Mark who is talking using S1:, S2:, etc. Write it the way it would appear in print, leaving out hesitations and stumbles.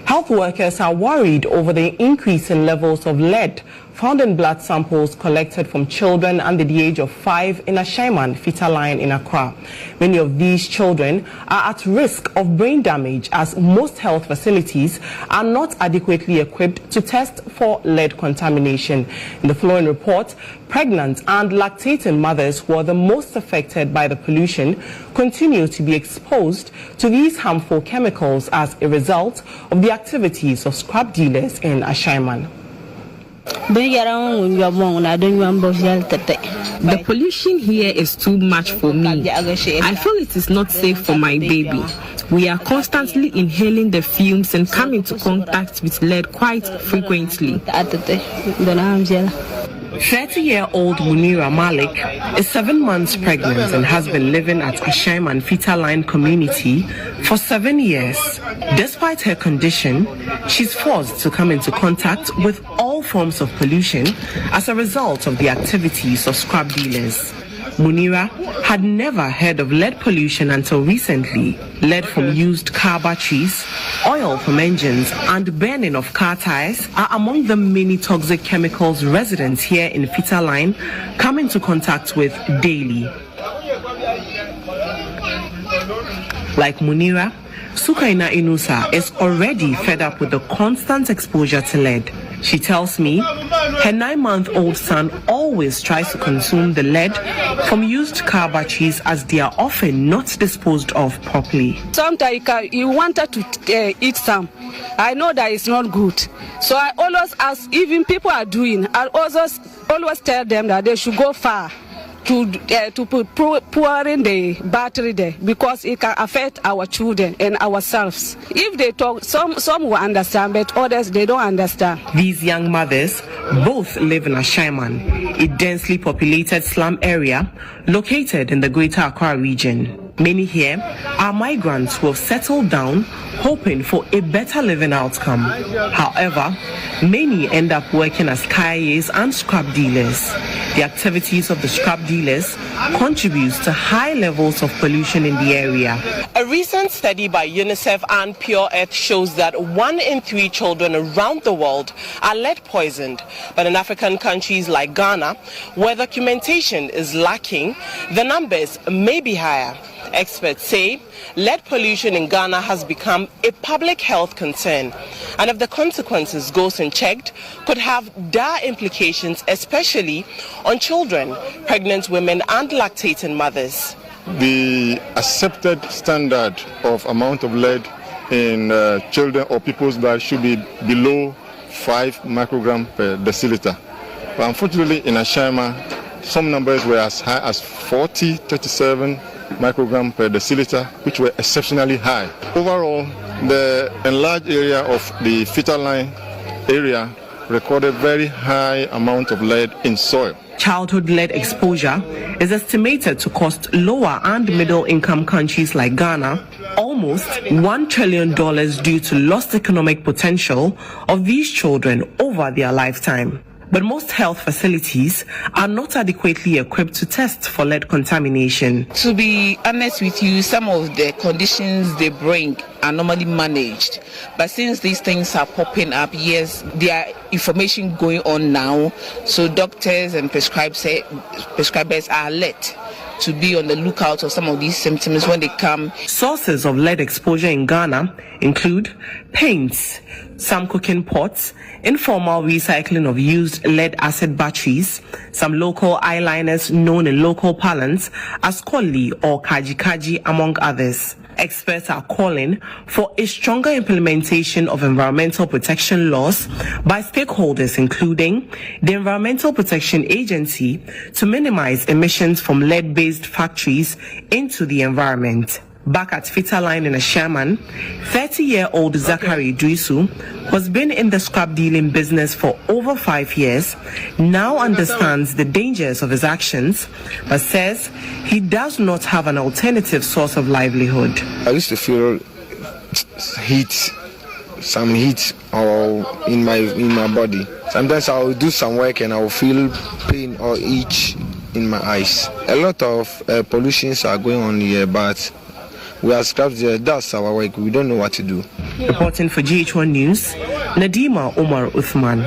S1: Health workers are worried over the increase in levels of lead found in blood samples collected from children under the age of 5 in Ashaiman Fita Line in Accra. Many of these children are at risk of brain damage as most health facilities are not adequately equipped to test for lead contamination. In the following report, pregnant and lactating mothers who are the most affected by the pollution continue to be exposed to these harmful chemicals as a result of the activities of scrap dealers in Ashaiman.
S2: The pollution here is too much for me. I feel it is not safe for my baby. We are constantly inhaling the fumes and come into contact with lead quite frequently.
S1: 30-year-old Munira Malik is 7 months pregnant and has been living at Ashaiman Fita Line community for 7 years. Despite her condition, she's forced to come into contact with all forms of pollution as a result of the activities of scrap dealers. Munira had never heard of lead pollution until recently. Lead from used car batteries, oil from engines, and burning of car tires are among the many toxic chemicals residents here in Fita Line come into contact with daily. Like Munira, Sukaina Inusa is already fed up with the constant exposure to lead. She tells me her 9-month-old son always tries to consume the lead from used car batteries as they are often not disposed of properly.
S3: Sometimes you wanted to eat some. I know that it's not good. So I always ask, even people are doing, I always tell them that they should go far to pour in the battery there because it can affect our children and ourselves. If they talk, some will understand, but others they don't understand.
S1: These young mothers both live in Ashaiman, a densely populated slum area located in the Greater Accra region. Many here are migrants who have settled down hoping for a better living outcome. However, many end up working as carriers and scrap dealers. The activities of the scrap dealers contributes to high levels of pollution in the area. A recent study by UNICEF and Pure Earth shows that 1 in 3 children around the world are lead poisoned. But in African countries like Ghana, where documentation is lacking, the numbers may be higher. Experts say lead pollution in Ghana has become a public health concern, and if the consequences goes unchecked, could have dire implications, especially on children, pregnant women and lactating mothers.
S4: The accepted standard of amount of lead in children or people's blood should be below 5 microgram per deciliter. But unfortunately in Ashaiman, some numbers were as high as 37 microgram per deciliter, which were exceptionally high. Overall, the enlarged area of the Fita Line area recorded very high amount of lead in soil.
S1: Childhood lead exposure is estimated to cost lower and middle income countries like Ghana almost $1 trillion due to lost economic potential of these children over their lifetime. But most health facilities are not adequately equipped to test for lead contamination.
S5: To be honest with you, some of the conditions they bring are normally managed. But since these things are popping up, yes, there are information going on now. So doctors and prescribers are alert to be on the lookout of some of these symptoms when they come.
S1: Sources of lead exposure in Ghana include paints, some cooking pots, informal recycling of used lead acid batteries, some local eyeliners known in local parlance as Koli or Kaji, among others. Experts are calling for a stronger implementation of environmental protection laws by stakeholders, including the Environmental Protection Agency, to minimize emissions from lead-based factories into the environment. Back at Fita Line in Ashaiman, 30-year-old Zachary Drisu, who has been in the scrap dealing business for over 5 years, now understands the dangers of his actions, but says he does not have an alternative source of livelihood.
S6: I used to feel some heat in my body. Sometimes I will do some work and I will feel pain or itch in my eyes. A lot of pollutions are going on here, but We are scrapped there. That's our work. We don't know what to do.
S1: Reporting for GH1 News, Nadima Omar Uthman.